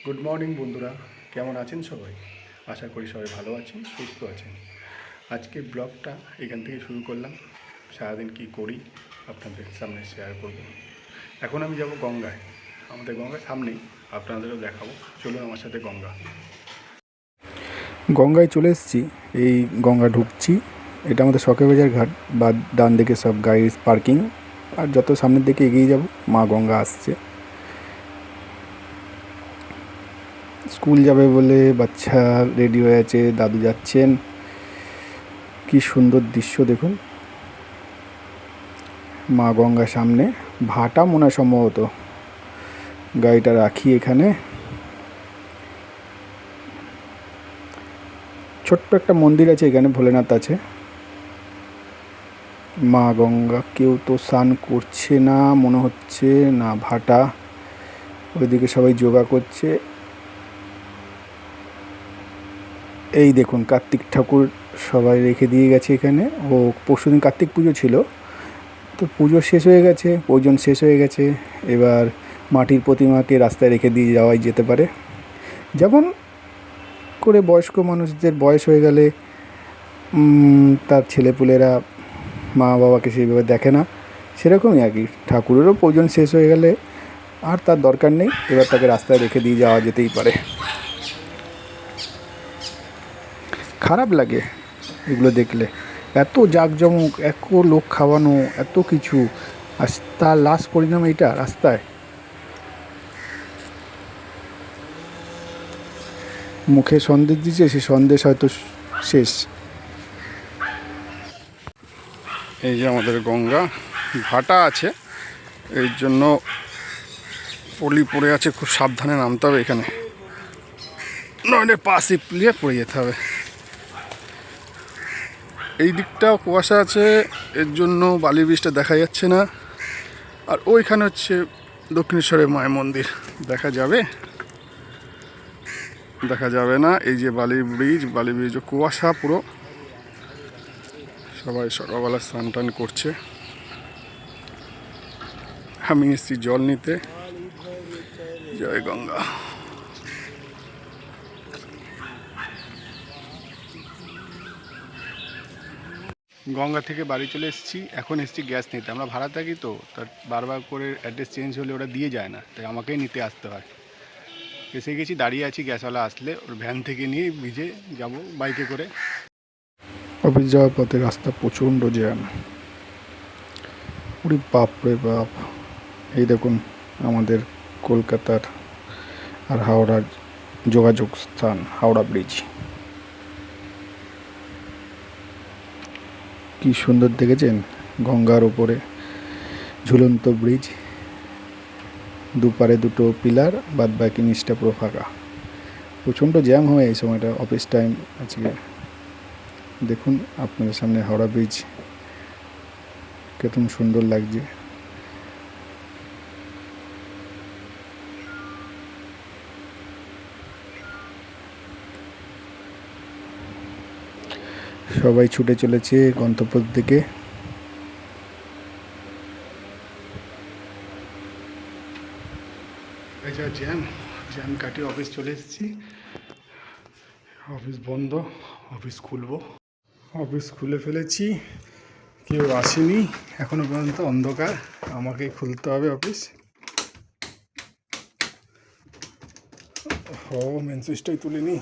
Good morning বন্ধুরা, কেমন আছেন সবাই? আশা করি সবাই ভালো আছেন, সুস্থ আছেন। আজকে ব্লগটা এখান থেকে শুরু করলাম। সারাদিন কী করি আপনাদের সামনে শেয়ার করব। এখন আমি যাব গঙ্গায়, আমাদের গঙ্গার সামনেই, আপনাদেরও দেখাবো। চলুন আমার সাথে গঙ্গায় চলে এসেছি। এই গঙ্গা ঢুকছি। এটা আমাদের শখেবাজার ঘাট, বা ডান দিকে সব গাড়ির পার্কিং। আর যত সামনের দিকে এগিয়ে যাব, মা গঙ্গা আসছে। স্কুল যাবে বলে বাচ্চা রেডি হয়ে আছে, দাদু যাচ্ছেন। কি সুন্দর দৃশ্য দেখুন। মা গঙ্গা সামনে, ভাটা মনে হয় সম্ভবত। গাড়িটা রাখি এখানে। ছোট্ট একটা মন্দির আছে এখানে, ভোলেনাথ আছে। মা গঙ্গা, কেউ তো স্নান করছে না মনে হচ্ছে, না ভাটা। ওইদিকে সবাই যোগা করছে। এই দেখুন কার্তিক ঠাকুর সবাই রেখে দিয়ে গেছে এখানে। ও পরশুদিন কার্তিক পুজো ছিল, তো পুজো শেষ হয়ে গেছে, পূজন শেষ হয়ে গেছে। এবার মাটির প্রতিমাকে রাস্তায় রেখে দিয়ে যাওয়াই যেতে পারে। যেমন করে বয়স্ক মানুষদের বয়স হয়ে গেলে তার ছেলেপুলেরা মা বাবাকে সেইভাবে দেখে না, সেরকমই আর কি। ঠাকুরেরও পূজন শেষ হয়ে গেলে আর তার দরকার নেই, এবার তাকে রাস্তায় রেখে দিয়ে যাওয়া যেতেই পারে। খারাপ লাগে এগুলো দেখলে, এত জাঁকজমক, এত লোক খাওয়ানো, এত কিছু, আর তার লাস্ট পরিণাম এইটা রাস্তায়। মুখে সন্দেশ দিচ্ছে, সে সন্দেশ হয়তো শেষ। এই যে আমাদের গঙ্গা, ভাটা আছে, এই জন্য পলি পড়ে আছে, খুব সাবধানে নামতে হবে এখানে, নইলে পা সিপলিয়ে পড়ে যেতে হবে। এই দিকটাও কুয়াশা আছে, এর জন্য বালি ব্রিজটা দেখা যাচ্ছে না। আর ওইখানে হচ্ছে দক্ষিণেশ্বরের মায়ের মন্দির, দেখা যাবে দেখা যাবে না। এই যে বালি ব্রিজ কুয়াশা পুরো। সবাই সকালবেলা স্নান টান করছে, আমি এসেছি জল নিতে। জয় গঙ্গা। গঙ্গা থেকে বাড়ি চলে এসেছি, এখন এসেছি গ্যাস নিতে। আমরা ভাড়া থাকি, তো তার বারবার করে অ্যাড্রেস চেঞ্জ হলে ওরা দিয়ে যায় না, তাই আমাকেই নিতে আসতে হয়। এসে গেছি, দাঁড়িয়ে আছি, গ্যাসওয়ালা আসলে ওর ভ্যান থেকে নিয়ে ভিজে যাব বাইকে করে। অফিস যাওয়ার পথে রাস্তা প্রচণ্ড জ্যাম। ওরে বাপ রে বাপ। এই দেখুন আমাদের কলকাতার আর হাওড়ার যোগাযোগ স্থান, হাওড়া ব্রিজ। কি সুন্দর দেখেছেন, গঙ্গার উপরে ঝুলন্ত ব্রিজ, দুপারে দুটো পিলার, বাদ বাকি নিচটা পুরো ফাঁকা। প্রচণ্ড জ্যাম হয় এই সময়টা, অফিস টাইম আজকে। দেখুন আপনাদের সামনে হাওড়া ব্রিজ কেমন সুন্দর লাগছে। সবাই ছুটে চলেছে গন্তব্যের দিকে। জ্যাম কাটিয়ে অফিস চলে এসেছি। অফিস বন্ধ, অফিস খুলবো। অফিস খুলে ফেলেছি, কেউ আসেনি এখনো পর্যন্ত, অন্ধকার। আমাকেই খুলতে হবে অফিস। মেন সুইচটাই তুলে নিই।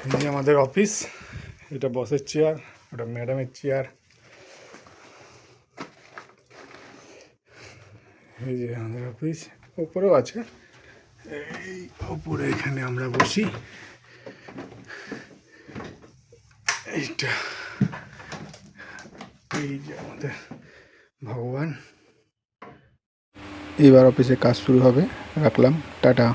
এই যে আমাদের অফিস, এটা বসের চেয়ার, ওটা ম্যাডামের চেয়ার। এই যে আমাদের অফিস, ওপরেও আছে। এই ওপরে এখানে আমরা বসি। এইটা, এই যে আমাদের ভগবান। এবার অফিসে কাজ শুরু হবে, রাখলাম, টাটা।